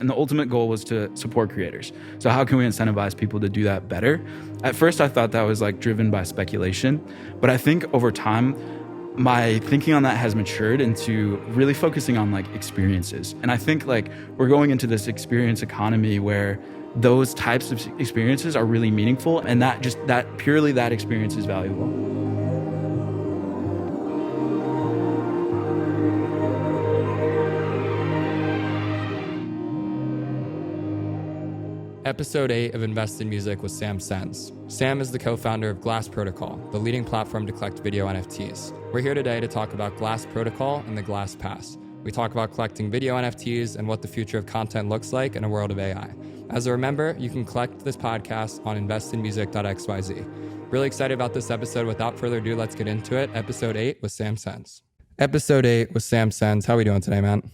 And the ultimate goal was to support creators. So how can we incentivize people to do that better? At first, I thought that was like driven by speculation, but I think over time, my thinking on that has matured into really focusing on like experiences. And I think like we're going into this experience economy where those types of experiences are really meaningful, and that experience is valuable. Episode 8 of Invest in Music with Sam Sens. Sam is the co-founder of Glass Protocol, the leading platform to collect video NFTs. We're here today to talk about Glass Protocol and the Glass Pass. We talk about collecting video NFTs and what the future of content looks like in a world of AI. As a reminder, you can collect this podcast on investinmusic.xyz. Really excited about this episode. Without further ado, let's get into it. Episode 8 with Sam Sens. Episode 8 with Sam Sens. How are we doing today, man?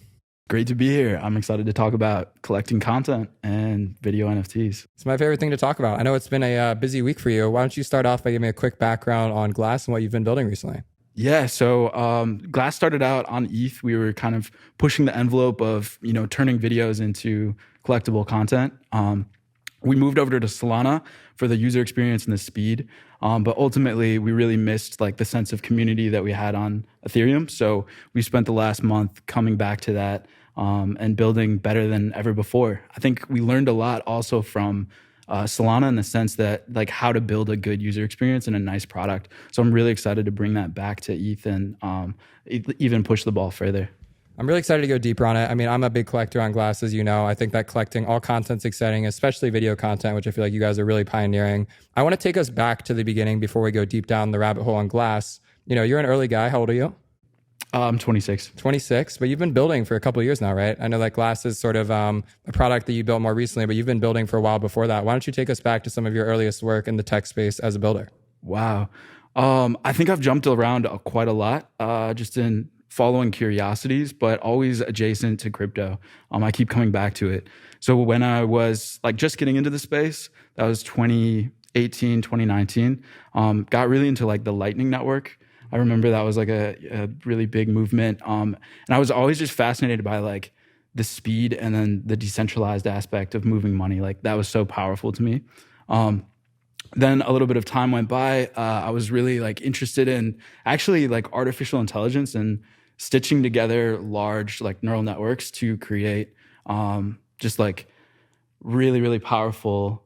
Great to be here. I'm excited to talk about collecting content and video NFTs. It's my favorite thing to talk about. I know it's been a busy week for you. Why don't you start off by giving me a quick background on Glass and what you've been building recently? Yeah, so Glass started out on ETH. We were kind of pushing the envelope of, turning videos into collectible content. We moved over to Solana for the user experience and the speed. But ultimately, we really missed like the sense of community that we had on Ethereum. So we spent the last month coming back to that and building better than ever before. I think we learned a lot also from Solana in the sense that like how to build a good user experience and a nice product. So I'm really excited to bring that back to ETH and even push the ball further. I'm really excited to go deeper on it. I mean, I'm a big collector on Glass, as you know. I think that collecting all content's exciting, especially video content, which I feel like you guys are really pioneering. I want to take us back to the beginning before we go deep down the rabbit hole on Glass. You're an early guy. How old are you? I'm 26. 26, but you've been building for a couple of years now, right? I know that Glass is sort of a product that you built more recently, but you've been building for a while before that. Why don't you take us back to some of your earliest work in the tech space as a builder? Wow. I think I've jumped around quite a lot, just in following curiosities, but always adjacent to crypto. I keep coming back to it. So when I was like just getting into the space, that was 2018, 2019, got really into like the Lightning Network. I remember that was like a really big movement. And I was always just fascinated by like the speed and then the decentralized aspect of moving money. Like that was so powerful to me. Then a little bit of time went by. I was really like interested in actually like artificial intelligence and stitching together large like neural networks to create just like really, really powerful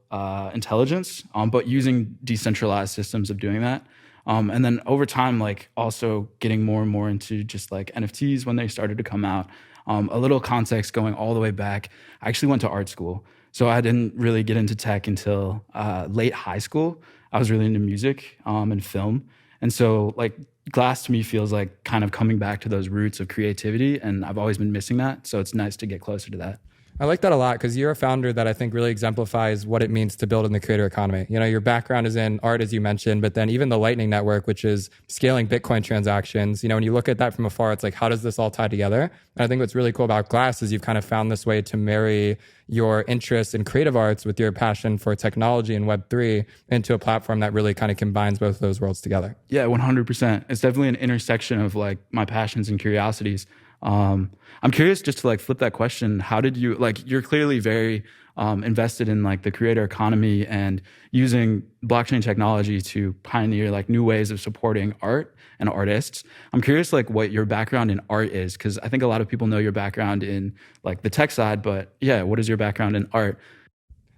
intelligence, but using decentralized systems of doing that. And then over time, like also getting more and more into just like NFTs when they started to come out. A little context going all the way back. I actually went to art school. So I didn't really get into tech until late high school. I was really into music and film. And so like Glass to me feels like kind of coming back to those roots of creativity. And I've always been missing that. So it's nice to get closer to that. I like that a lot because you're a founder that I think really exemplifies what it means to build in the creator economy. Your background is in art, as you mentioned, but then even the Lightning Network, which is scaling Bitcoin transactions. When you look at that from afar, it's like, how does this all tie together? And I think what's really cool about Glass is you've kind of found this way to marry your interest in creative arts with your passion for technology and Web3 into a platform that really kind of combines both of those worlds together. Yeah, 100%. It's definitely an intersection of like my passions and curiosities. I'm curious just to like flip that question. How did you, like, you're clearly very invested in like the creator economy and using blockchain technology to pioneer like new ways of supporting art and artists. I'm curious like what your background in art is, because I think a lot of people know your background in like the tech side, but yeah, what is your background in art?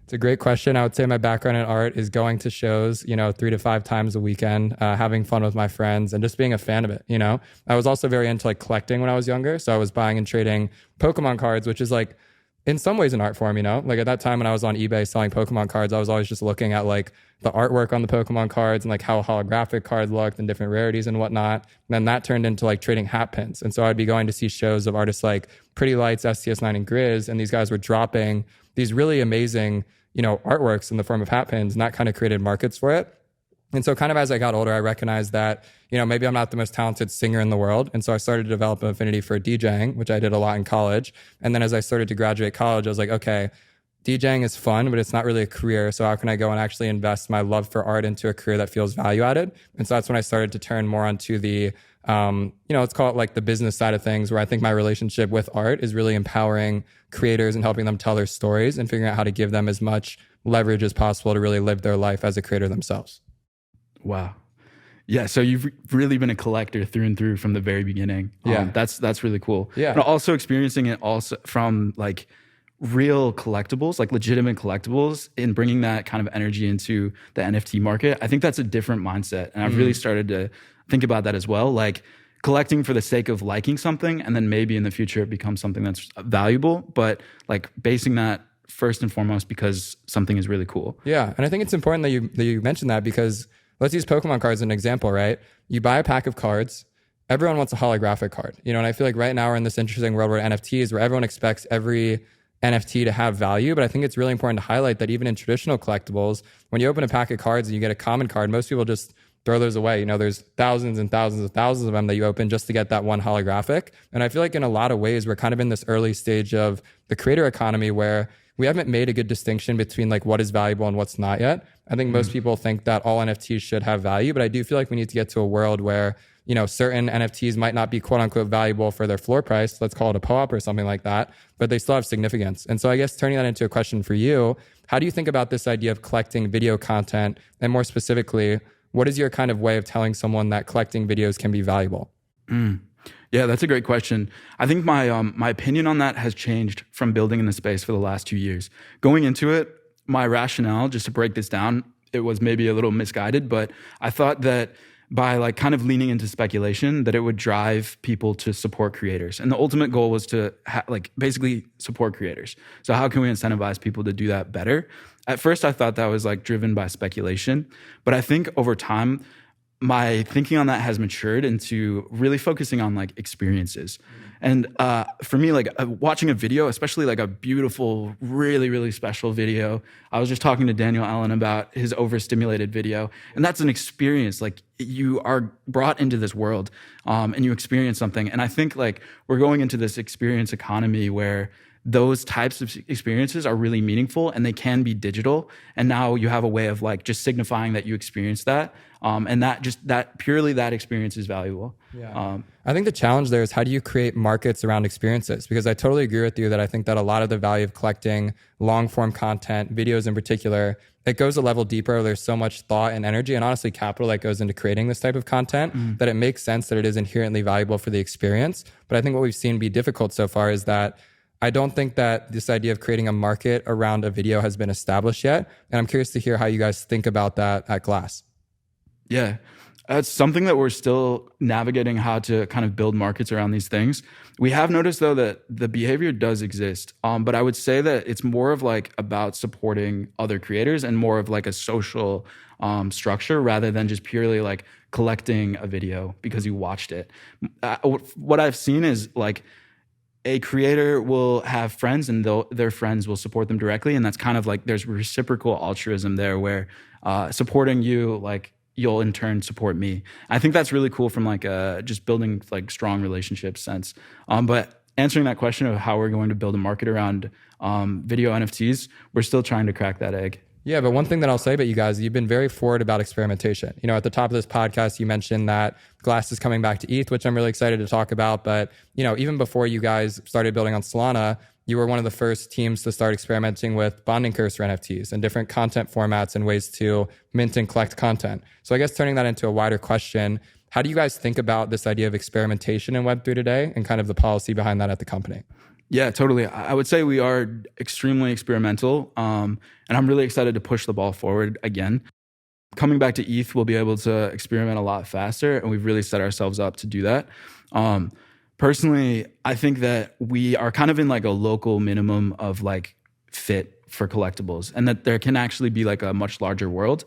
It's a great question. I would say my background in art is going to shows, 3 to 5 times a weekend, having fun with my friends and just being a fan of it. I was also very into like collecting when I was younger. So I was buying and trading Pokemon cards, which is like in some ways an art form, like at that time when I was on eBay selling Pokemon cards, I was always just looking at like the artwork on the Pokemon cards and like how holographic cards looked and different rarities and whatnot. And then that turned into like trading hat pins. And so I'd be going to see shows of artists like Pretty Lights, STS9 and Grizz. And these guys were dropping these really amazing artworks in the form of hat pins, and that kind of created markets for it. And so kind of as I got older, I recognized that, maybe I'm not the most talented singer in the world. And so I started to develop an affinity for DJing, which I did a lot in college. And then as I started to graduate college, I was like, okay, DJing is fun, but it's not really a career. So how can I go and actually invest my love for art into a career that feels value added? And so that's when I started to turn more onto the Let's call it like the business side of things, where I think my relationship with art is really empowering creators and helping them tell their stories and figuring out how to give them as much leverage as possible to really live their life as a creator themselves. Wow. Yeah, so you've really been a collector through and through from the very beginning. Yeah, that's really cool. Yeah, but also experiencing it also from like real collectibles, like legitimate collectibles, and bringing that kind of energy into the NFT market. I think that's a different mindset, and I've really started to think about that as well. Like collecting for the sake of liking something, and then maybe in the future it becomes something that's valuable. But like basing that first and foremost because something is really cool. Yeah, and I think it's important that you mentioned that, because let's use Pokemon cards as an example, right? You buy a pack of cards, everyone wants a holographic card, and I feel like right now we're in this interesting world where NFTs, where everyone expects every NFT to have value. But I think it's really important to highlight that even in traditional collectibles, when you open a pack of cards and you get a common card, most people just throw those away. There's thousands and thousands of them that you open just to get that one holographic. And I feel like in a lot of ways, we're kind of in this early stage of the creator economy where we haven't made a good distinction between like what is valuable and what's not yet. I think most people think that all NFTs should have value, but I do feel like we need to get to a world where, certain NFTs might not be quote unquote valuable for their floor price. Let's call it a POAP or something like that, but they still have significance. And so I guess turning that into a question for you, how do you think about this idea of collecting video content? And more specifically, what is your kind of way of telling someone that collecting videos can be valuable? Yeah, that's a great question. I think my opinion on that has changed from building in the space for the last 2 years. Going into it, my rationale, just to break this down, it was maybe a little misguided, but I thought that by like kind of leaning into speculation, that it would drive people to support creators. And the ultimate goal was to basically support creators. So how can we incentivize people to do that better? At first, I thought that was like driven by speculation, but I think over time, my thinking on that has matured into really focusing on like experiences. And for me, like watching a video, especially like a beautiful, really, really special video. I was just talking to Daniel Allen about his overstimulated video. And that's an experience. Like you are brought into this world and you experience something. And I think like we're going into this experience economy where those types of experiences are really meaningful and they can be digital. And now you have a way of like just signifying that you experienced that. And that purely that experience is valuable. Yeah. I think the challenge there is how do you create markets around experiences? Because I totally agree with you that I think that a lot of the value of collecting long form content, videos in particular, it goes a level deeper. There's so much thought and energy and honestly capital that goes into creating this type of content that it makes sense that it is inherently valuable for the experience. But I think what we've seen be difficult so far is that I don't think that this idea of creating a market around a video has been established yet. And I'm curious to hear how you guys think about that at Glass. Yeah, it's something that we're still navigating how to kind of build markets around these things. We have noticed though that the behavior does exist, but I would say that it's more of like about supporting other creators and more of like a social structure rather than just purely like collecting a video because you watched it. What I've seen is like a creator will have friends and their friends will support them directly. And that's kind of like there's reciprocal altruism there where supporting you, like you'll in turn support me. I think that's really cool from like just building like strong relationship sense. But answering that question of how we're going to build a market around video NFTs, we're still trying to crack that egg. Yeah, but one thing that I'll say about you guys, you've been very forward about experimentation. At the top of this podcast, you mentioned that Glass is coming back to ETH, which I'm really excited to talk about. But, even before you guys started building on Solana, you were one of the first teams to start experimenting with bonding curves for NFTs and different content formats and ways to mint and collect content. So I guess turning that into a wider question, how do you guys think about this idea of experimentation in Web3 today and kind of the policy behind that at the company? Yeah, totally. I would say we are extremely experimental, and I'm really excited to push the ball forward again. Coming back to ETH, we'll be able to experiment a lot faster, and we've really set ourselves up to do that. Personally, I think that we are kind of in like a local minimum of like fit for collectibles, and that there can actually be like a much larger world,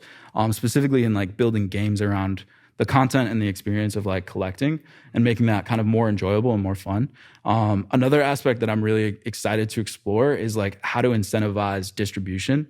specifically in like building games around the content and the experience of like collecting and making that kind of more enjoyable and more fun. Another aspect that I'm really excited to explore is like how to incentivize distribution.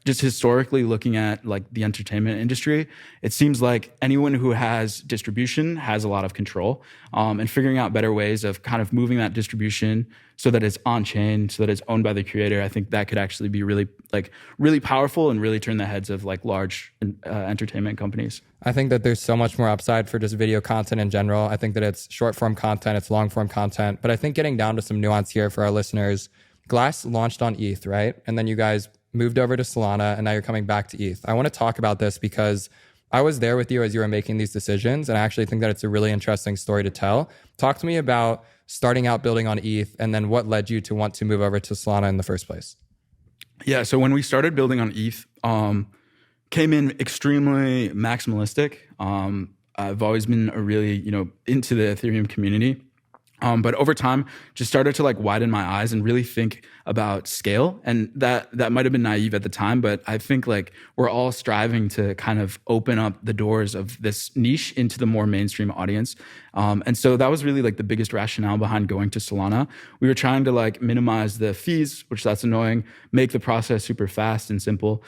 just historically looking at like the entertainment industry, it seems like anyone who has distribution has a lot of control, and figuring out better ways of kind of moving that distribution so that it's on chain, so that it's owned by the creator. I think that could actually be really powerful and really turn the heads of like large entertainment companies. I think that there's so much more upside for just video content in general. I think that it's short form content, it's long form content, but I think getting down to some nuance here for our listeners, Glass launched on ETH, right? And then you guys moved over to Solana, and now you're coming back to ETH. I want to talk about this because I was there with you as you were making these decisions, and I actually think that it's a really interesting story to tell. Talk to me about starting out building on ETH, and then what led you to want to move over to Solana in the first place. Yeah, so when we started building on ETH, came in extremely maximalistic. I've always been a really, into the Ethereum community. But over time, just started to like widen my eyes and really think about scale. And that might have been naive at the time, but I think like we're all striving to kind of open up the doors of this niche into the more mainstream audience. And so that was really like the biggest rationale behind going to Solana. We were trying to like minimize the fees, which that's annoying, make the process super fast and simple.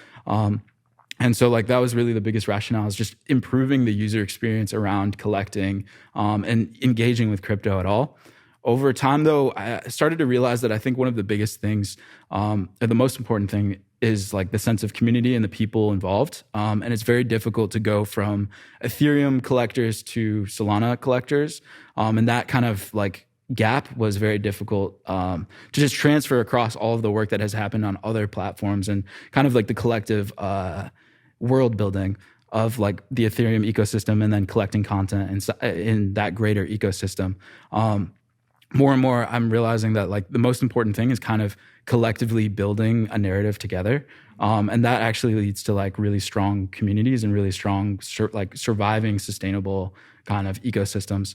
And so like that was really the biggest rationale, is just improving the user experience around collecting and engaging with crypto at all. Over time, though, I started to realize that I think one of the biggest things, or the most important thing, is like the sense of community and the people involved. And it's very difficult to go from Ethereum collectors to Solana collectors. And that kind of like gap was very difficult to just transfer across all of the work that has happened on other platforms and kind of like the collective world building of like the Ethereum ecosystem and then collecting content in that greater ecosystem. More and more, I'm realizing that like the most important thing is kind of collectively building a narrative together. And that actually leads to like really strong communities and really strong surviving sustainable kind of ecosystems.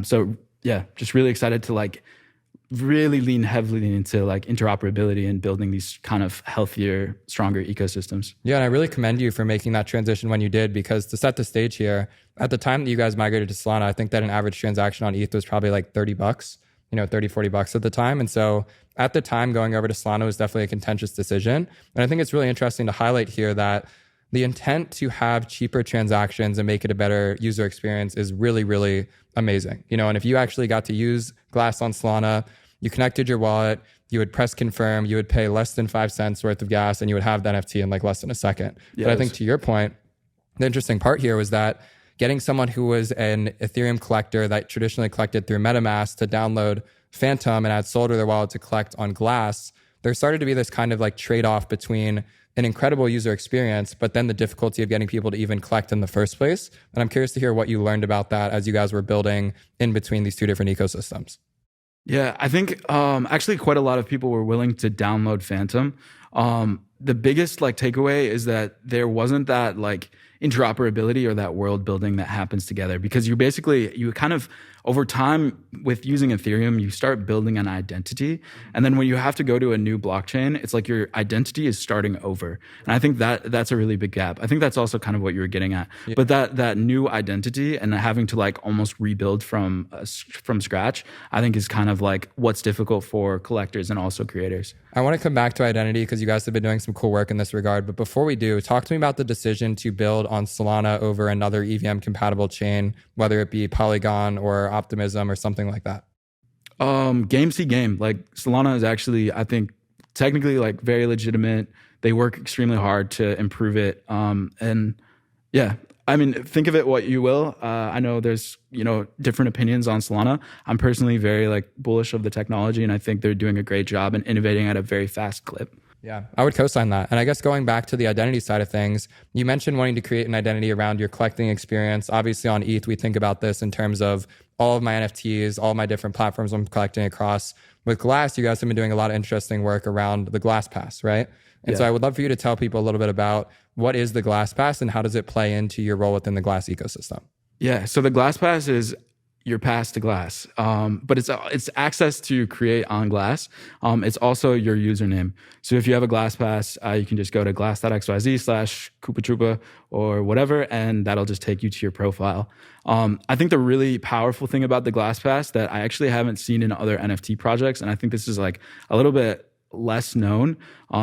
So yeah, just really excited to like really lean heavily into like interoperability and building these kind of healthier, stronger ecosystems. Yeah, and I really commend you for making that transition when you did, because to set the stage here, at the time that you guys migrated to Solana, I think that an average transaction on ETH was probably like $30, $30-$40 at the time. And so at the time, going over to Solana was definitely a contentious decision. And I think it's really interesting to highlight here that the intent to have cheaper transactions and make it a better user experience is really, really amazing. And if you actually got to use Glass on Solana, you connected your wallet, you would press confirm, you would pay less than 5 cents worth of gas, and you would have the NFT in like less than a second. Yes. But I think to your point, the interesting part here was that getting someone who was an Ethereum collector that traditionally collected through MetaMask to download Phantom and had sold their wallet to collect on Glass, there started to be this kind of like trade-off between an incredible user experience, but then the difficulty of getting people to even collect in the first place. And I'm curious to hear what you learned about that as you guys were building in between these two different ecosystems. Yeah, I think actually quite a lot of people were willing to download Phantom. The biggest like takeaway is that there wasn't that like interoperability or that world building that happens together, because you kind of over time with using Ethereum, you start building an identity. And then when you have to go to a new blockchain, it's like your identity is starting over. And I think that's a really big gap. I think that's also kind of what you were getting at. Yeah. But that new identity and having to like almost rebuild from scratch, I think is kind of like what's difficult for collectors and also creators. I want to come back to identity because you guys have been doing some cool work in this regard. But before we do, talk to me about the decision to build on Solana over another EVM compatible chain, whether it be Polygon or Optimism or something like that. Game see game. Like Solana is actually, I think, technically like very legitimate. They work extremely hard to improve it. And yeah, I mean, think of it what you will. I know there's, different opinions on Solana. I'm personally very like bullish of the technology, and I think they're doing a great job and innovating at a very fast clip. Yeah, I would co-sign that. And I guess going back to the identity side of things, you mentioned wanting to create an identity around your collecting experience. Obviously on ETH, we think about this in terms of all of my NFTs, all my different platforms I'm collecting across. With Glass, you guys have been doing a lot of interesting work around the Glass Pass, right? And so I would love for you to tell people a little bit about what is the Glass Pass and how does it play into your role within the Glass ecosystem? Yeah, so the Glass Pass is your pass to Glass, but it's access to create on Glass. It's also your username. So if you have a Glass Pass, you can just go to glass.xyz/Koopa or whatever, and that'll just take you to your profile. I think the really powerful thing about the Glass Pass that I actually haven't seen in other NFT projects, and I think this is like a little bit less known,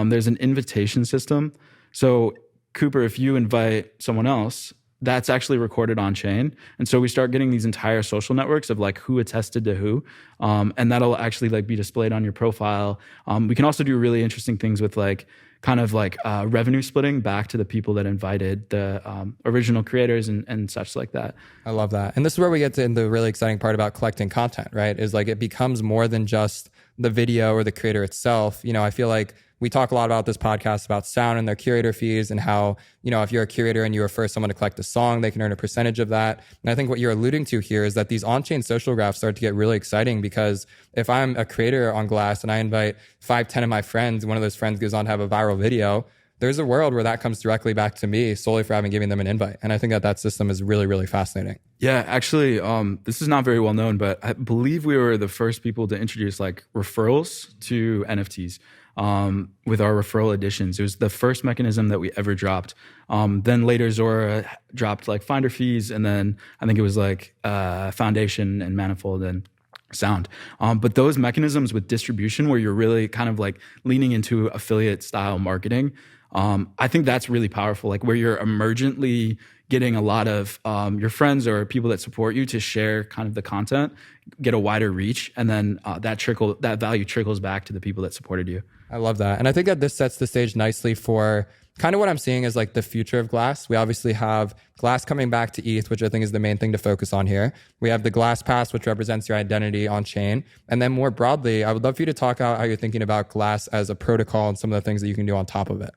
there's an invitation system. So Cooper, if you invite someone else, that's actually recorded on chain. And so we start getting these entire social networks of like who attested to who. And that'll actually like be displayed on your profile. We can also do really interesting things with like kind of like revenue splitting back to the people that invited the original creators and such like that. I love that. And this is where we get to the really exciting part about collecting content, right? Is like it becomes more than just the video or the creator itself. You know, I feel like we talk a lot about this podcast about sound and their curator fees and how, you know, if you're a curator and you refer someone to collect a song, they can earn a percentage of that. And I think what you're alluding to here is that these on-chain social graphs start to get really exciting, because if I'm a creator on Glass and I invite 5-10 of my friends, one of those friends goes on to have a viral video, there's a world where that comes directly back to me solely for having given them an invite. And I think that that system is really, really fascinating. Yeah, actually, this is not very well known, but I believe we were the first people to introduce like referrals to NFTs. With our referral editions. It was the first mechanism that we ever dropped. Then later Zora dropped like finder fees, and then I think it was like Foundation and Manifold and Sound. But those mechanisms with distribution where you're really kind of like leaning into affiliate style marketing, I think that's really powerful. Like where you're emergently getting a lot of your friends or people that support you to share kind of the content, get a wider reach, and then that value trickles back to the people that supported you. I love that. And I think that this sets the stage nicely for kind of what I'm seeing as like the future of Glass. We obviously have Glass coming back to ETH, which I think is the main thing to focus on here. We have the Glass Pass, which represents your identity on chain. And then more broadly, I would love for you to talk about how you're thinking about Glass as a protocol and some of the things that you can do on top of it.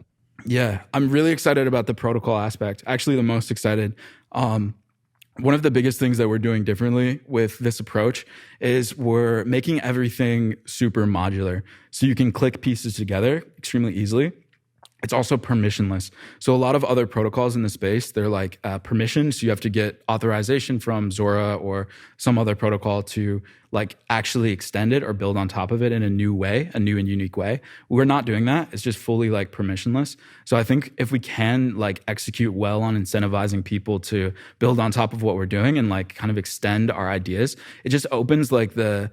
Yeah, I'm really excited about the protocol aspect. Actually, the most excited. One of the biggest things that we're doing differently with this approach is we're making everything super modular. So you can click pieces together extremely easily. It's also permissionless. So a lot of other protocols in the space, they're like permissioned. So you have to get authorization from Zora or some other protocol to like actually extend it or build on top of it in a new way, a new and unique way. We're not doing that. It's just fully like permissionless. So I think if we can like execute well on incentivizing people to build on top of what we're doing and like kind of extend our ideas, it just opens like the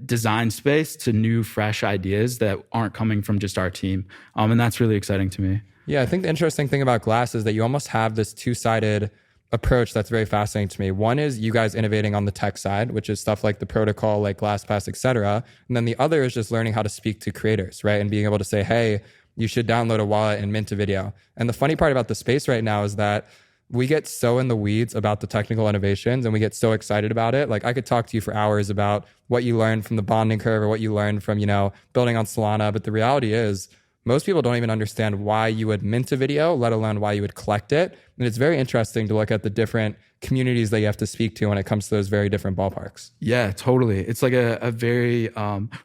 design space to new, fresh ideas that aren't coming from just our team. And that's really exciting to me. Yeah, I think the interesting thing about Glass is that you almost have this two-sided approach that's very fascinating to me. One is you guys innovating on the tech side, which is stuff like the protocol, like GlassPass, et cetera. And then the other is just learning how to speak to creators, right? And being able to say, hey, you should download a wallet and mint a video. And the funny part about the space right now is that we get so in the weeds about the technical innovations and we get so excited about it. Like I could talk to you for hours about what you learned from the bonding curve or what you learned from, you know, building on Solana. But the reality is most people don't even understand why you would mint a video, let alone why you would collect it. And it's very interesting to look at the different communities that you have to speak to when it comes to those very different ballparks. Yeah, totally. It's like a very,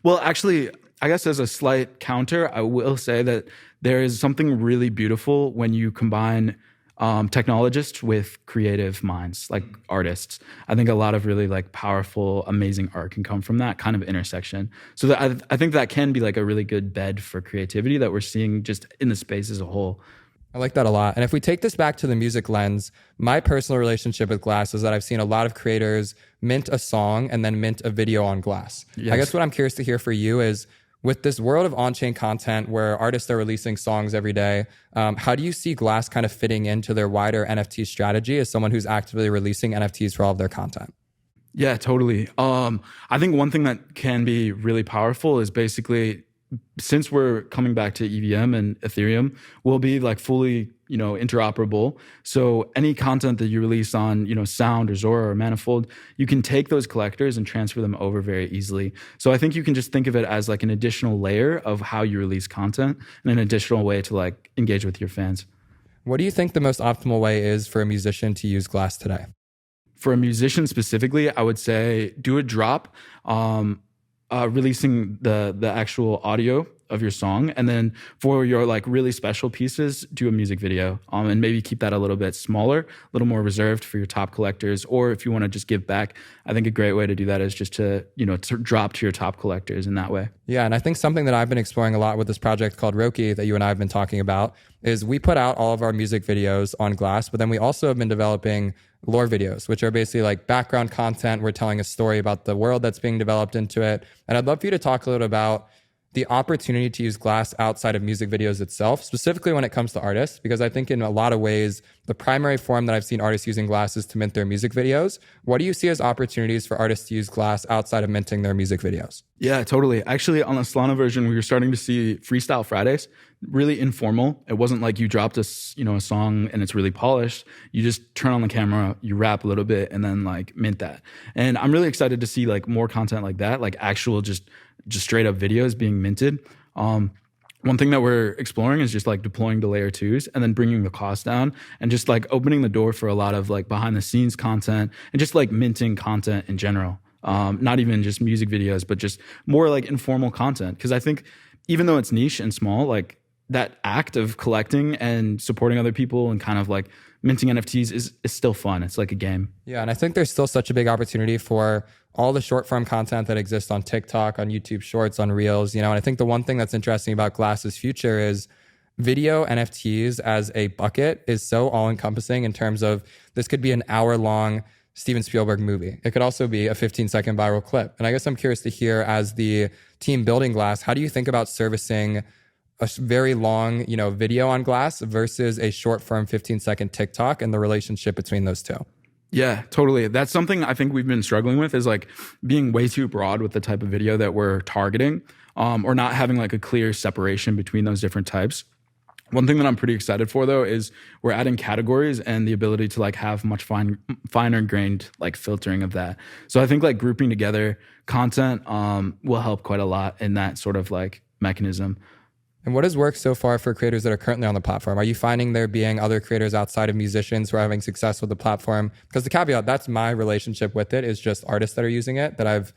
well, actually, I guess as a slight counter, I will say that there is something really beautiful when you combine technologists with creative minds, like artists. I think a lot of really like powerful, amazing art can come from that kind of intersection. So that I think that can be like a really good bed for creativity that we're seeing just in the space as a whole. I like that a lot. And if we take this back to the music lens, my personal relationship with Glass is that I've seen a lot of creators mint a song and then mint a video on Glass. Yes. I guess what I'm curious to hear for you is, with this world of on-chain content where artists are releasing songs every day, how do you see Glass kind of fitting into their wider NFT strategy as someone who's actively releasing NFTs for all of their content? Yeah, totally. I think one thing that can be really powerful is basically, since we're coming back to EVM and Ethereum, we'll be like fully, interoperable. So any content that you release on, Sound or Zora or Manifold, you can take those collectors and transfer them over very easily. So I think you can just think of it as like an additional layer of how you release content and an additional way to like engage with your fans. What do you think the most optimal way is for a musician to use Glass today? For a musician specifically, I would say do a drop, releasing the actual audio of your song, and then for your like really special pieces, do a music video, and maybe keep that a little bit smaller, a little more reserved for your top collectors. Or if you want to just give back, I think a great way to do that is just to drop to your top collectors in that way. Yeah, and I think something that I've been exploring a lot with this project called Roki that you and I have been talking about is we put out all of our music videos on Glass, but then we also have been developing lore videos, which are basically like background content. We're telling a story about the world that's being developed into it. And I'd love for you to talk a little about the opportunity to use glass outside of music videos itself, specifically when it comes to artists, because I think in a lot of ways, the primary form that I've seen artists using glass is to mint their music videos. What do you see as opportunities for artists to use glass outside of minting their music videos? Yeah, totally. Actually, on the Solana version, we were starting to see Freestyle Fridays, really informal. It wasn't like you dropped a song and it's really polished. You just turn on the camera, you rap a little bit, and then like mint that. And I'm really excited to see like more content like that, like actual just straight up videos being minted. One thing that we're exploring is just like deploying to layer twos and then bringing the cost down and just like opening the door for a lot of like behind the scenes content and just like minting content in general. Not even just music videos, but just more like informal content. Because I think even though it's niche and small, like that act of collecting and supporting other people and kind of like minting NFTs is still fun. It's like a game. Yeah, and I think there's still such a big opportunity for all the short form content that exists on TikTok, on YouTube Shorts, on Reels, and I think the one thing that's interesting about Glass's future is video NFTs as a bucket is so all encompassing in terms of this could be an hour-long Steven Spielberg movie. It could also be a 15-second viral clip. And I guess I'm curious to hear, as the team building Glass, how do you think about servicing a very long, video on Glass versus a short form 15-second TikTok and the relationship between those two? Yeah, totally. That's something I think we've been struggling with, is like being way too broad with the type of video that we're targeting, or not having like a clear separation between those different types. One thing that I'm pretty excited for though is we're adding categories and the ability to like have much finer grained like filtering of that. So I think like grouping together content will help quite a lot in that sort of like mechanism. And what has worked so far for creators that are currently on the platform? Are you finding there being other creators outside of musicians who are having success with the platform? Because the caveat, that's my relationship with it, is just artists that are using it, that I've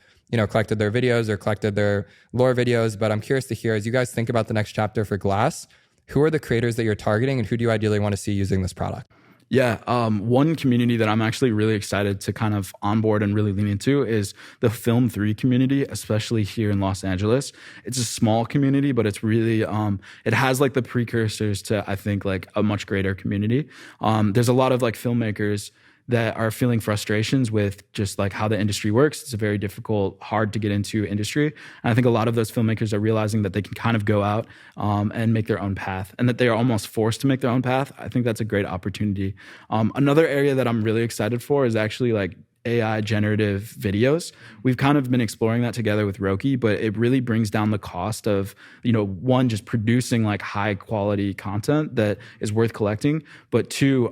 collected their videos or collected their lore videos. But I'm curious to hear, as you guys think about the next chapter for Glass, who are the creators that you're targeting and who do you ideally want to see using this product? Yeah, one community that I'm actually really excited to kind of onboard and really lean into is the Film 3 community, especially here in Los Angeles. It's a small community, but it's really, it has like the precursors to, I think, like a much greater community. There's a lot of like filmmakers that are feeling frustrations with just like how the industry works. It's a very difficult, hard to get into industry. And I think a lot of those filmmakers are realizing that they can kind of go out and make their own path, and that they are almost forced to make their own path. I think that's a great opportunity. Another area that I'm really excited for is actually like AI generative videos. We've kind of been exploring that together with Roki, but it really brings down the cost of, one, just producing like high quality content that is worth collecting, but two,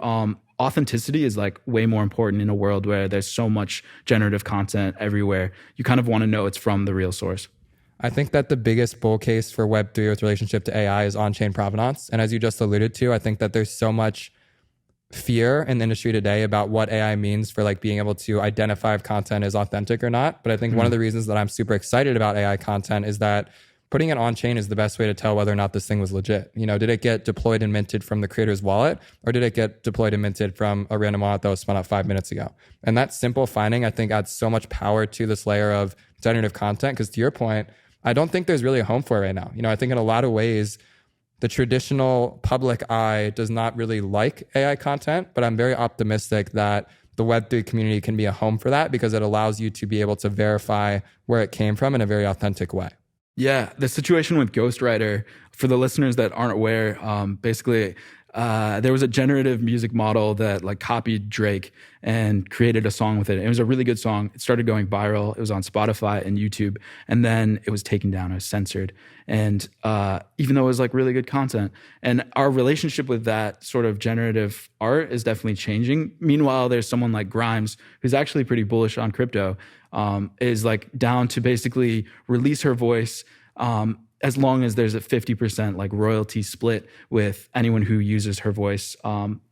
authenticity is like way more important in a world where there's so much generative content everywhere. You kind of want to know it's from the real source. I think that the biggest bull case for Web3 with relationship to AI is on-chain provenance. And as you just alluded to, I think that there's so much fear in the industry today about what AI means for like being able to identify if content is authentic or not. But I think one of the reasons that I'm super excited about AI content is that putting it on chain is the best way to tell whether or not this thing was legit. Did it get deployed and minted from the creator's wallet, or did it get deployed and minted from a random wallet that was spun up 5 minutes ago? And that simple finding, I think, adds so much power to this layer of generative content. Because to your point, I don't think there's really a home for it right now. I think in a lot of ways, the traditional public eye does not really like AI content, but I'm very optimistic that the Web3 community can be a home for that, because it allows you to be able to verify where it came from in a very authentic way. Yeah, the situation with Ghostwriter, for the listeners that aren't aware, basically there was a generative music model that like copied Drake and created a song with it. It was a really good song. It started going viral. It was on Spotify and YouTube, and then it was taken down. It was censored. And even though it was like really good content, and our relationship with that sort of generative art is definitely changing. Meanwhile, there's someone like Grimes, who's actually pretty bullish on crypto, is like down to basically release her voice as long as there's a 50% like royalty split with anyone who uses her voice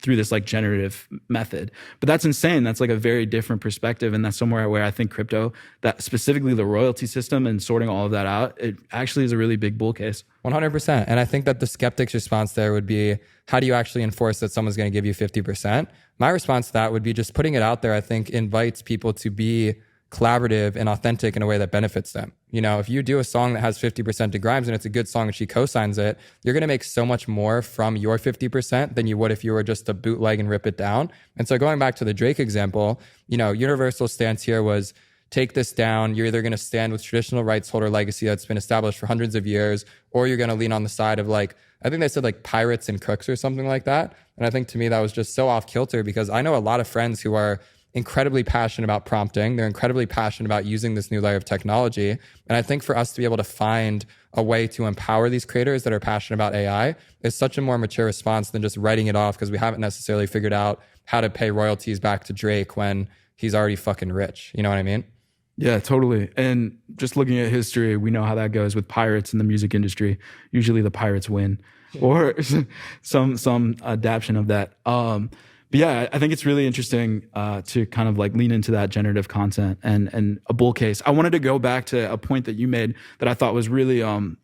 through this like generative method. But that's insane. That's like a very different perspective. And that's somewhere where I think crypto, that specifically the royalty system and sorting all of that out, it actually is a really big bull case. 100%. And I think that the skeptic's response there would be, how do you actually enforce that someone's going to give you 50%? My response to that would be just putting it out there, I think, invites people to be collaborative and authentic in a way that benefits them. If you do a song that has 50% to Grimes and it's a good song and she co-signs it, you're going to make so much more from your 50% than you would if you were just to bootleg and rip it down. And so going back to the Drake example, Universal's stance here was take this down. You're either going to stand with traditional rights holder legacy that's been established for hundreds of years, or you're going to lean on the side of like, I think they said like pirates and crooks or something like that. And I think to me that was just so off kilter, because I know a lot of friends who are incredibly passionate about prompting. They're incredibly passionate about using this new layer of technology. And I think for us to be able to find a way to empower these creators that are passionate about AI is such a more mature response than just writing it off because we haven't necessarily figured out how to pay royalties back to Drake when he's already fucking rich. You know what I mean? Yeah, totally. And just looking at history, we know how that goes with pirates in the music industry. Usually the pirates win, or some adaptation of that. But yeah, I think it's really interesting to kind of like lean into that generative content and a bull case. I wanted to go back to a point that you made that I thought was really on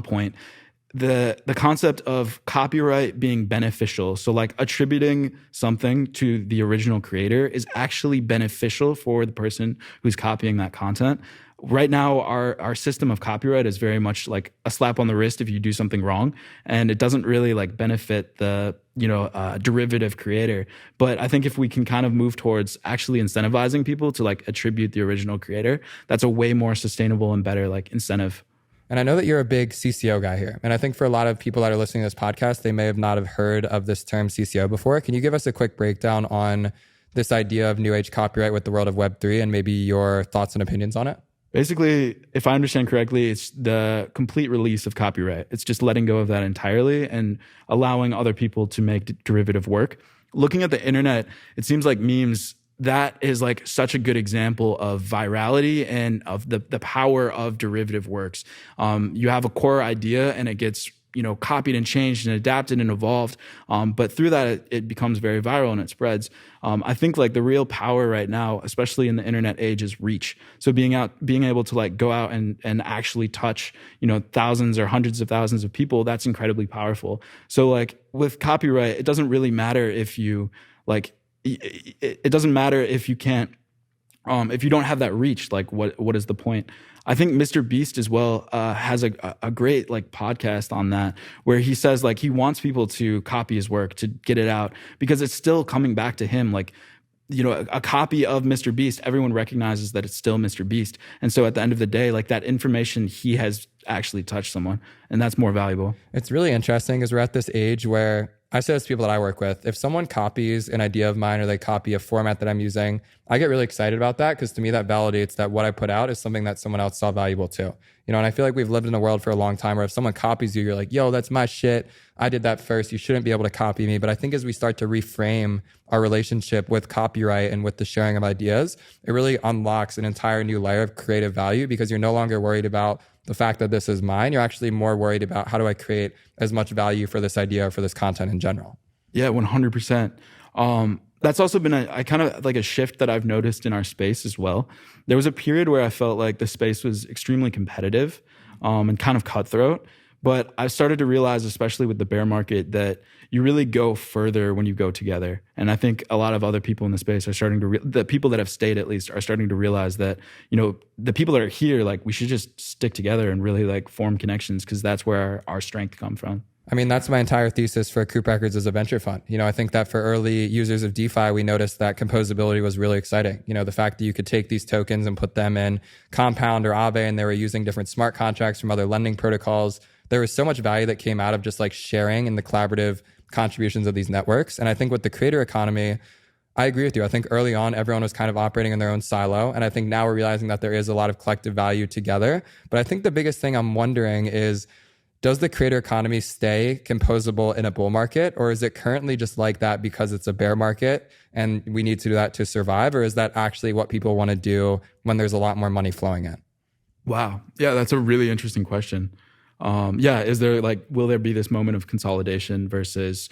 point. The concept of copyright being beneficial. So like attributing something to the original creator is actually beneficial for the person who's copying that content. Right now, our system of copyright is very much like a slap on the wrist if you do something wrong, and it doesn't really like benefit the derivative creator. But I think if we can kind of move towards actually incentivizing people to like attribute the original creator, that's a way more sustainable and better like incentive. And I know that you're a big CCO guy here. And I think for a lot of people that are listening to this podcast, they may have not have heard of this term CCO before. Can you give us a quick breakdown on this idea of new age copyright with the world of Web3 and maybe your thoughts and opinions on it? Basically, if I understand correctly, it's the complete release of copyright. It's just letting go of that entirely and allowing other people to make derivative work. Looking at the internet, it seems like memes, that is like such a good example of virality and of the power of derivative works. You have a core idea and it gets copied and changed and adapted and evolved. But through that, it becomes very viral and it spreads. I think like the real power right now, especially in the internet age, is reach. So being able to like go out and actually touch, thousands or hundreds of thousands of people, that's incredibly powerful. So like with copyright, it doesn't really matter if you like, it doesn't matter if you can't, if you don't have that reach, like what is the point? I think Mr. Beast as well has a great like podcast on that, where he says like he wants people to copy his work to get it out because it's still coming back to him. Like, a copy of Mr. Beast, everyone recognizes that it's still Mr. Beast. And so at the end of the day, like that information, he has actually touched someone, and that's more valuable. It's really interesting because we're at this age where I say this to people that I work with, if someone copies an idea of mine or they copy a format that I'm using, I get really excited about that because to me that validates that what I put out is something that someone else saw valuable too. And I feel like we've lived in a world for a long time where if someone copies you, you're like, yo, that's my shit. I did that first. You shouldn't be able to copy me. But I think as we start to reframe our relationship with copyright and with the sharing of ideas, it really unlocks an entire new layer of creative value because you're no longer worried about the fact that this is mine. You're actually more worried about how do I create as much value for this idea or for this content in general. Yeah, 100%. That's also been a kind of like a shift that I've noticed in our space as well. There was a period where I felt like the space was extremely competitive and kind of cutthroat. But I started to realize, especially with the bear market, that you really go further when you go together. And I think a lot of other people in the space are starting to, the people that have stayed at least, are starting to realize that, the people that are here, like we should just stick together and really like form connections because that's where our strength comes from. I mean, that's my entire thesis for Coop Records as a venture fund. I think that for early users of DeFi, we noticed that composability was really exciting. The fact that you could take these tokens and put them in Compound or Aave, and they were using different smart contracts from other lending protocols. There was so much value that came out of just like sharing and the collaborative contributions of these networks. And I think with the creator economy, I agree with you. I think early on, everyone was kind of operating in their own silo. And I think now we're realizing that there is a lot of collective value together. But I think the biggest thing I'm wondering is, does the creator economy stay composable in a bull market, or is it currently just like that because it's a bear market and we need to do that to survive? Or is that actually what people want to do when there's a lot more money flowing in? Wow. Yeah, that's a really interesting question. Is there will there be this moment of consolidation versus,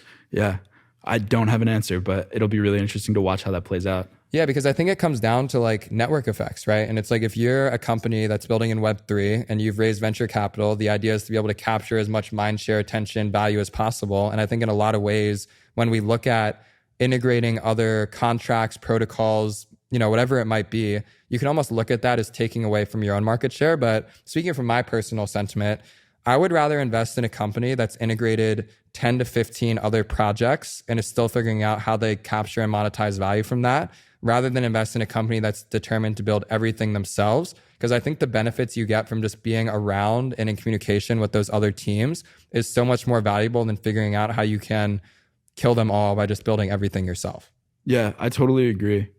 I don't have an answer, but it'll be really interesting to watch how that plays out. Yeah, because I think it comes down to like network effects, right? And it's like if you're a company that's building in Web3 and you've raised venture capital, the idea is to be able to capture as much mind share, attention, value as possible. And I think in a lot of ways, when we look at integrating other contracts, protocols, whatever it might be, you can almost look at that as taking away from your own market share. But speaking from my personal sentiment, I would rather invest in a company that's integrated 10 to 15 other projects and is still figuring out how they capture and monetize value from that rather than invest in a company that's determined to build everything themselves. Because I think the benefits you get from just being around and in communication with those other teams is so much more valuable than figuring out how you can kill them all by just building everything yourself. Yeah, I totally agree.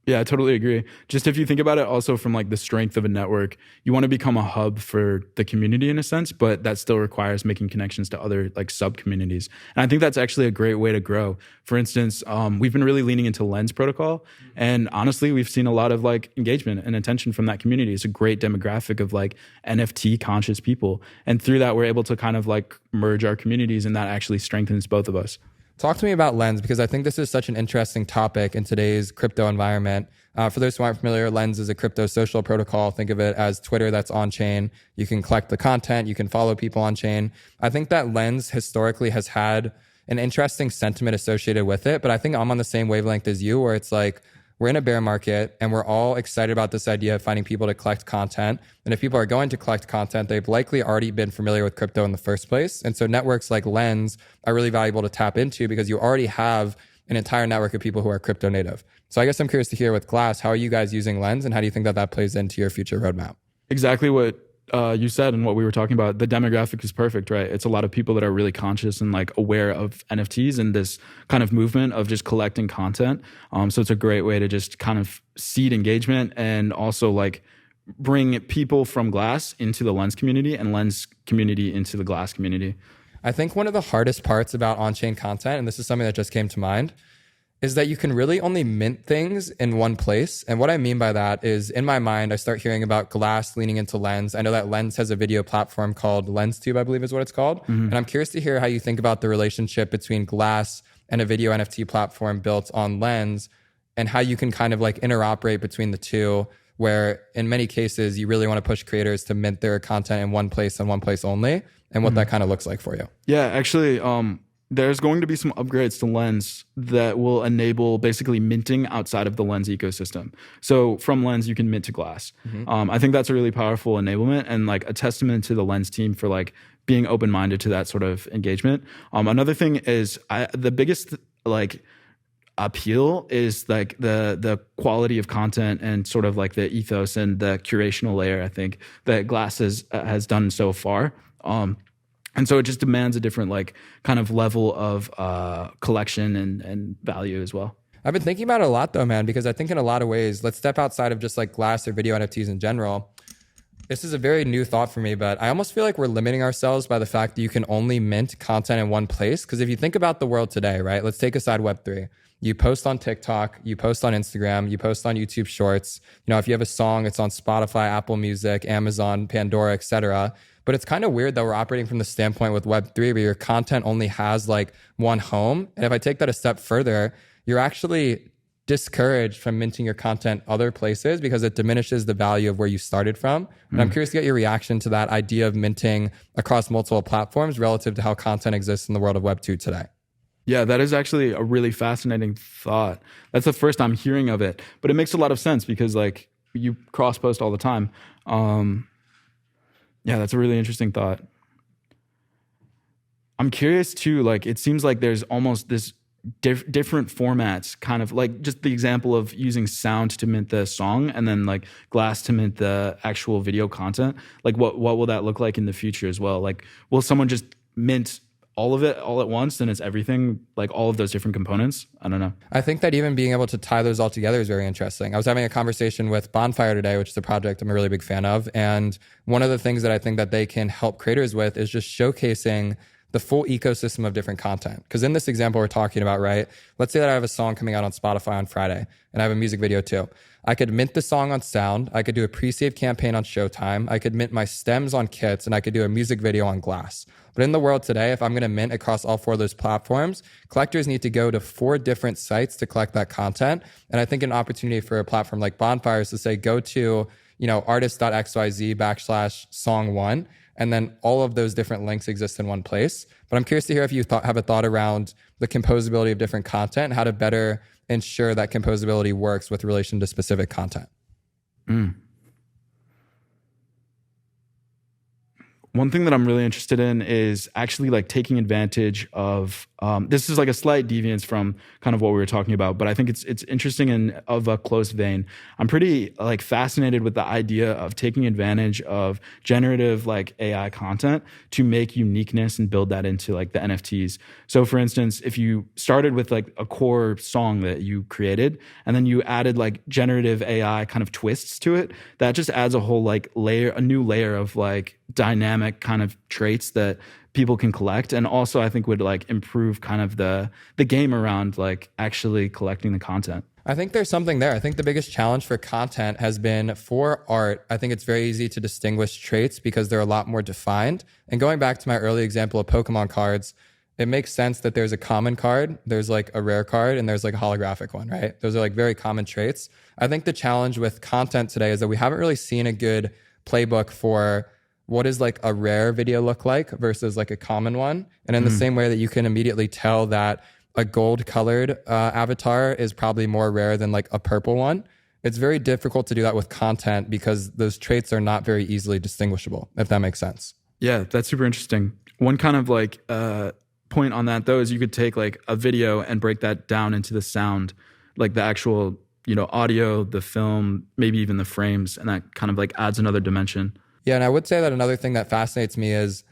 Yeah, I totally agree. Just if you think about it also from like the strength of a network, you want to become a hub for the community in a sense, but that still requires making connections to other like sub communities. And I think that's actually a great way to grow. For instance, we've been really leaning into Lens protocol. And honestly, we've seen a lot of like engagement and attention from that community. It's a great demographic of like NFT conscious people. And through that, we're able to kind of like merge our communities, and that actually strengthens both of us. Talk to me about Lens, because I think this is such an interesting topic in today's crypto environment. For those who aren't familiar, Lens is a crypto social protocol. Think of it as Twitter that's on chain. You can collect the content, you can follow people on chain. I think that Lens historically has had an interesting sentiment associated with it, but I think I'm on the same wavelength as you, where it's like, we're in a bear market and we're all excited about this idea of finding people to collect content. And if people are going to collect content, they've likely already been familiar with crypto in the first place. And so networks like Lens are really valuable to tap into because you already have an entire network of people who are crypto native. So I guess I'm curious to hear with Glass, how are you guys using Lens and how do you think that that plays into your future roadmap? Exactly what you said and what we were talking about. The demographic is perfect, right? It's a lot of people that are really conscious and like aware of NFTs and this kind of movement of just collecting content. So it's a great way to just kind of seed engagement and also like bring people from Glass into the Lens community and Lens community into the Glass community. I think one of the hardest parts about on-chain content, and this is something that just came to mind, is that you can really only mint things in one place. And what I mean by that is, in my mind, I start hearing about Glass leaning into Lens. I know that Lens has a video platform called LensTube, I believe is what it's called. Mm-hmm. And I'm curious to hear how you think about the relationship between Glass and a video NFT platform built on Lens, and how you can kind of like interoperate between the two, where in many cases, you really want to push creators to mint their content in one place and one place only, and what that kind of looks like for you. Yeah, actually, there's going to be some upgrades to Lens that will enable basically minting outside of the Lens ecosystem. So from Lens, you can mint to Glass. Mm-hmm. I think that's a really powerful enablement and like a testament to the Lens team for like being open-minded to that sort of engagement. Another thing is the biggest like appeal is like the quality of content and sort of like the ethos and the curational layer, I think, that Glass has done so far. And so it just demands a different like kind of level of collection and value as well. I've been thinking about it a lot though, man, because I think in a lot of ways, let's step outside of just like Glass or video NFTs in general. This is a very new thought for me, but I almost feel like we're limiting ourselves by the fact that you can only mint content in one place. Because if you think about the world today, right, let's take aside Web3. You post on TikTok, you post on Instagram, you post on YouTube Shorts. You know, if you have a song, it's on Spotify, Apple Music, Amazon, Pandora, etc. But it's kind of weird that we're operating from the standpoint with Web3 where your content only has like one home. And if I take that a step further, you're actually discouraged from minting your content other places because it diminishes the value of where you started from. And I'm curious to get your reaction to that idea of minting across multiple platforms relative to how content exists in the world of Web2 today. Yeah, that is actually a really fascinating thought. That's the first I'm hearing of it, but it makes a lot of sense because like you cross post all the time. Yeah, that's a really interesting thought. I'm curious too, like it seems like there's almost this different formats, kind of like just the example of using sound to mint the song and then like Glass to mint the actual video content. Like what will that look like in the future as well? Like will someone just mint all of it all at once and it's everything, like all of those different components? I don't know. I think that even being able to tie those all together is very interesting. I was having a conversation with Bonfire today, which is a project I'm a really big fan of. And one of the things that I think that they can help creators with is just showcasing the full ecosystem of different content. Because in this example we're talking about, right, let's say that I have a song coming out on Spotify on Friday and I have a music video too. I could mint the song on Sound. I could do a pre-save campaign on Showtime. I could mint my stems on Kits, and I could do a music video on Glass. But in the world today, if I'm going to mint across all four of those platforms, collectors need to go to 4 different sites to collect that content. And I think an opportunity for a platform like Bonfire is to say, go to, artist.xyz/song1, and then all of those different links exist in one place. But I'm curious to hear if you have a thought around the composability of different content and how to better ensure that composability works with relation to specific content. One thing that I'm really interested in is actually like taking advantage of, this is like a slight deviance from kind of what we were talking about, but I think it's interesting and of a close vein. I'm pretty like fascinated with the idea of taking advantage of generative like AI content to make uniqueness and build that into like the NFTs. So for instance, if you started with like a core song that you created and then you added like generative AI kind of twists to it, that just adds a whole like layer, a new layer of like dynamic kind of traits that people can collect, and also I think would like improve kind of the game around like actually collecting the content. I think there's something there. I think the biggest challenge for content has been for art. I think it's very easy to distinguish traits because they're a lot more defined. And going back to my early example of Pokemon cards, it makes sense that there's a common card, there's like a rare card, and there's like a holographic one, right? Those are like very common traits. I think the challenge with content today is that we haven't really seen a good playbook for what does like a rare video look like versus like a common one. And in the same way that you can immediately tell that a gold colored avatar is probably more rare than like a purple one, it's very difficult to do that with content because those traits are not very easily distinguishable, if that makes sense. Yeah, that's super interesting. One kind of like point on that though is you could take like a video and break that down into the sound, like the actual, you know, audio, the film, maybe even the frames, and that kind of like adds another dimension. Yeah, and I would say that another thing that fascinates me is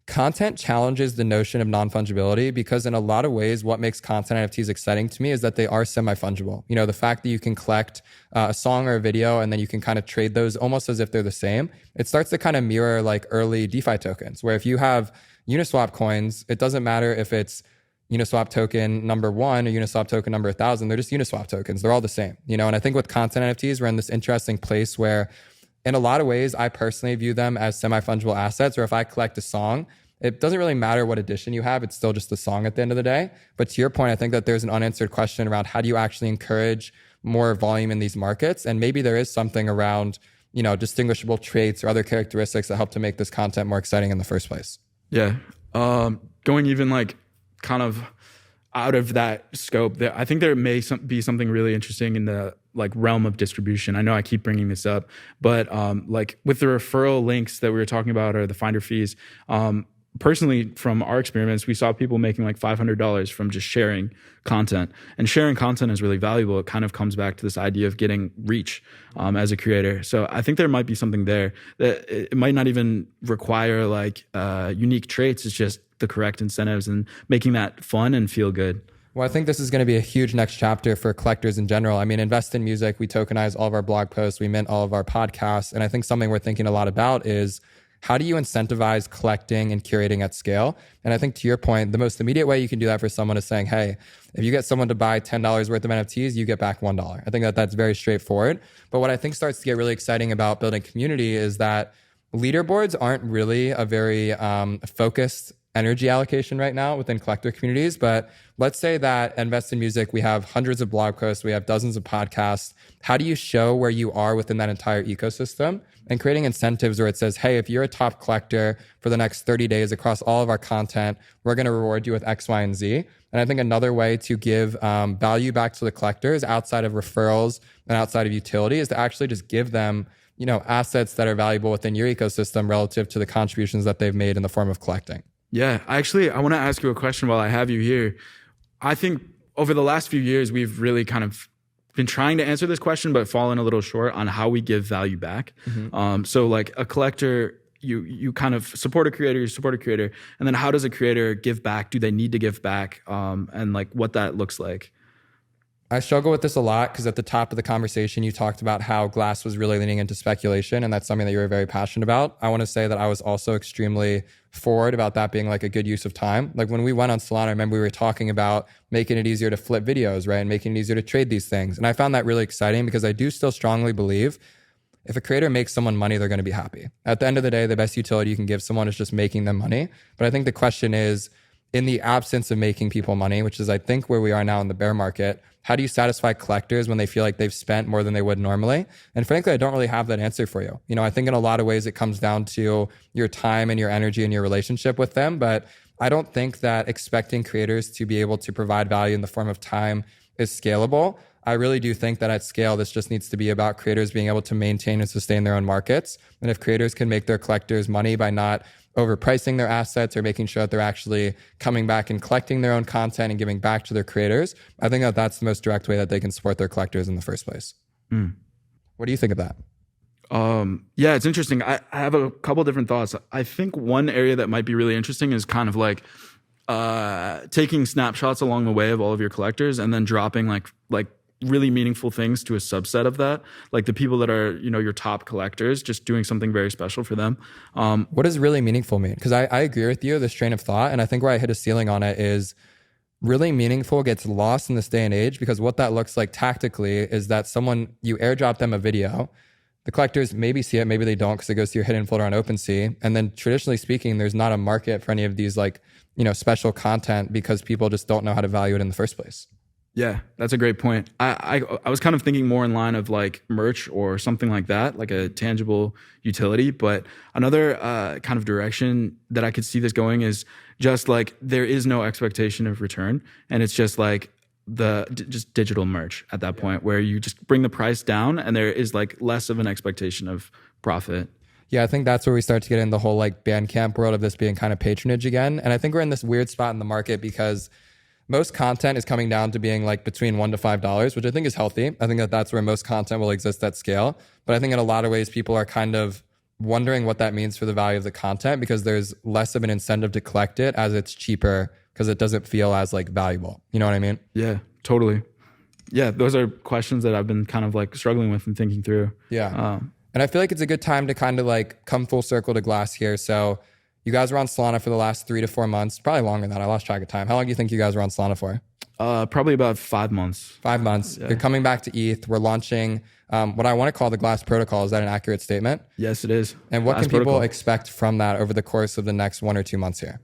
content challenges the notion of non-fungibility, because in a lot of ways, what makes content NFTs exciting to me is that they are semi-fungible. You know, the fact that you can collect a song or a video and then you can kind of trade those almost as if they're the same. It starts to kind of mirror like early DeFi tokens, where if you have Uniswap coins, it doesn't matter if it's Uniswap token number 1 or Uniswap token number 1,000, they're just Uniswap tokens. They're all the same, you know? And I think with content NFTs, we're in this interesting place where in a lot of ways, I personally view them as semi-fungible assets, or if I collect a song, it doesn't really matter what edition you have. It's still just a song at the end of the day. But to your point, I think that there's an unanswered question around how do you actually encourage more volume in these markets? And maybe there is something around, you know, distinguishable traits or other characteristics that help to make this content more exciting in the first place. Yeah. Going even like kind of out of that scope, I think there may be something really interesting in the like realm of distribution. I know I keep bringing this up, but like with the referral links that we were talking about or the finder fees, personally from our experiments, we saw people making like $500 from just sharing content, and sharing content is really valuable. It kind of comes back to this idea of getting reach as a creator. So I think there might be something there that it might not even require like unique traits. It's just the correct incentives and making that fun and feel good. Well, I think this is going to be a huge next chapter for collectors in general. I mean, invest in music. We tokenize all of our blog posts. We mint all of our podcasts. And I think something we're thinking a lot about is how do you incentivize collecting and curating at scale? And I think to your point, the most immediate way you can do that for someone is saying, hey, if you get someone to buy $10 worth of NFTs, you get back $1. I think that that's very straightforward. But what I think starts to get really exciting about building community is that leaderboards aren't really a very focused energy allocation right now within collector communities. But let's say that at Invest in Music, we have hundreds of blog posts, we have dozens of podcasts. How do you show where you are within that entire ecosystem? And creating incentives where it says, hey, if you're a top collector for the next 30 days across all of our content, we're going to reward you with X, Y, and Z. And I think another way to give value back to the collectors outside of referrals and outside of utility is to actually just give them, you know, assets that are valuable within your ecosystem relative to the contributions that they've made in the form of collecting. Yeah, actually, I want to ask you a question while I have you here. I think over the last few years, we've really kind of been trying to answer this question, but fallen a little short on how we give value back. So like a collector, you kind of support a creator, and then how does a creator give back? Do they need to give back? And like what that looks like. I struggle with this a lot because at the top of the conversation, you talked about how Glass was really leaning into speculation, and that's something that you were very passionate about. I want to say that I was also extremely forward about that being like a good use of time. Like when we went on Solana, I remember we were talking about making it easier to flip videos, right? And making it easier to trade these things. And I found that really exciting because I do still strongly believe if a creator makes someone money, they're going to be happy. At the end of the day, the best utility you can give someone is just making them money. But I think the question is, in the absence of making people money, which is I think where we are now in the bear market, how do you satisfy collectors when they feel like they've spent more than they would normally? And frankly, I don't really have that answer for you. You know, I think in a lot of ways it comes down to your time and your energy and your relationship with them. But I don't think that expecting creators to be able to provide value in the form of time is scalable. I really do think that at scale, this just needs to be about creators being able to maintain and sustain their own markets. And if creators can make their collectors money by not overpricing their assets or making sure that they're actually coming back and collecting their own content and giving back to their creators, I think that that's the most direct way that they can support their collectors in the first place. What do you think of that? Yeah, it's interesting. I have a couple different thoughts. I think one area that might be really interesting is kind of like taking snapshots along the way of all of your collectors and then dropping like really meaningful things to a subset of that, like the people that are, you know, your top collectors, just doing something very special for them. What does really meaningful mean? Because I agree with you, this train of thought, and I think where I hit a ceiling on it is really meaningful gets lost in this day and age, because what that looks like tactically is that you airdrop them a video, the collectors maybe see it, maybe they don't because it goes to your hidden folder on OpenSea, and then traditionally speaking, there's not a market for any of these like, you know, special content because people just don't know how to value it in the first place. Yeah, that's a great point. I was kind of thinking more in line of like merch or something like that, like a tangible utility. But another kind of direction that I could see this going is just like there is no expectation of return, and it's just like just digital merch at that point where you just bring the price down and there is like less of an expectation of profit. Yeah, I think that's where we start to get in the whole like Bandcamp world of this being kind of patronage again. And I think we're in this weird spot in the market because most content is coming down to being like between $1 to $5, which I think is healthy. I think that that's where most content will exist at scale. But I think in a lot of ways, people are kind of wondering what that means for the value of the content because there's less of an incentive to collect it as it's cheaper because it doesn't feel as like valuable. You know what I mean? Yeah, totally. Yeah, those are questions that I've been kind of like struggling with and thinking through. Yeah. And I feel like it's a good time to kind of like come full circle to Glass here. So you guys were on Solana for the last 3 to 4 months, probably longer than that. I lost track of time. How long do you think you guys were on Solana for? Probably about 5 months. 5 months. Yeah. You're coming back to ETH. We're launching what I want to call the Glass protocol. Is that an accurate statement? Yes, it is. And what can people expect from that over the course of the next 1 or 2 months here?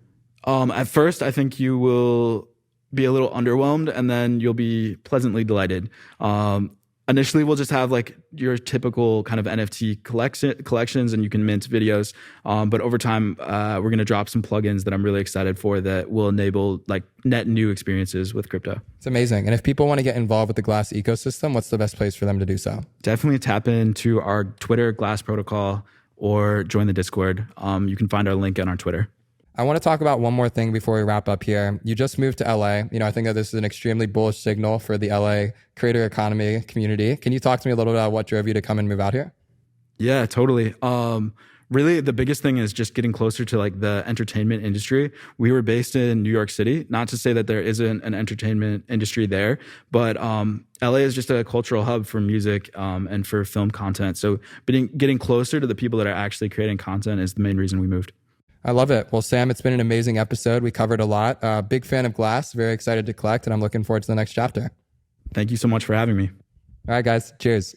At first, I think you will be a little underwhelmed and then you'll be pleasantly delighted. Initially, we'll just have like your typical kind of NFT collections and you can mint videos. But over time, we're going to drop some plugins that I'm really excited for that will enable like net new experiences with crypto. It's amazing. And if people want to get involved with the Glass ecosystem, what's the best place for them to do so? Definitely tap into our Twitter Glass protocol or join the Discord. You can find our link on our Twitter. I want to talk about one more thing before we wrap up here. You just moved to LA. You know, I think that this is an extremely bullish signal for the LA creator economy community. Can you talk to me a little bit about what drove you to come and move out here? Yeah, totally. Really, the biggest thing is just getting closer to like the entertainment industry. We were based in New York City. Not to say that there isn't an entertainment industry there, but LA is just a cultural hub for music and for film content. So getting closer to the people that are actually creating content is the main reason we moved. I love it. Well, Sam, it's been an amazing episode. We covered a lot. Big fan of Glass, very excited to collect, and I'm looking forward to the next chapter. Thank you so much for having me. All right, guys. Cheers.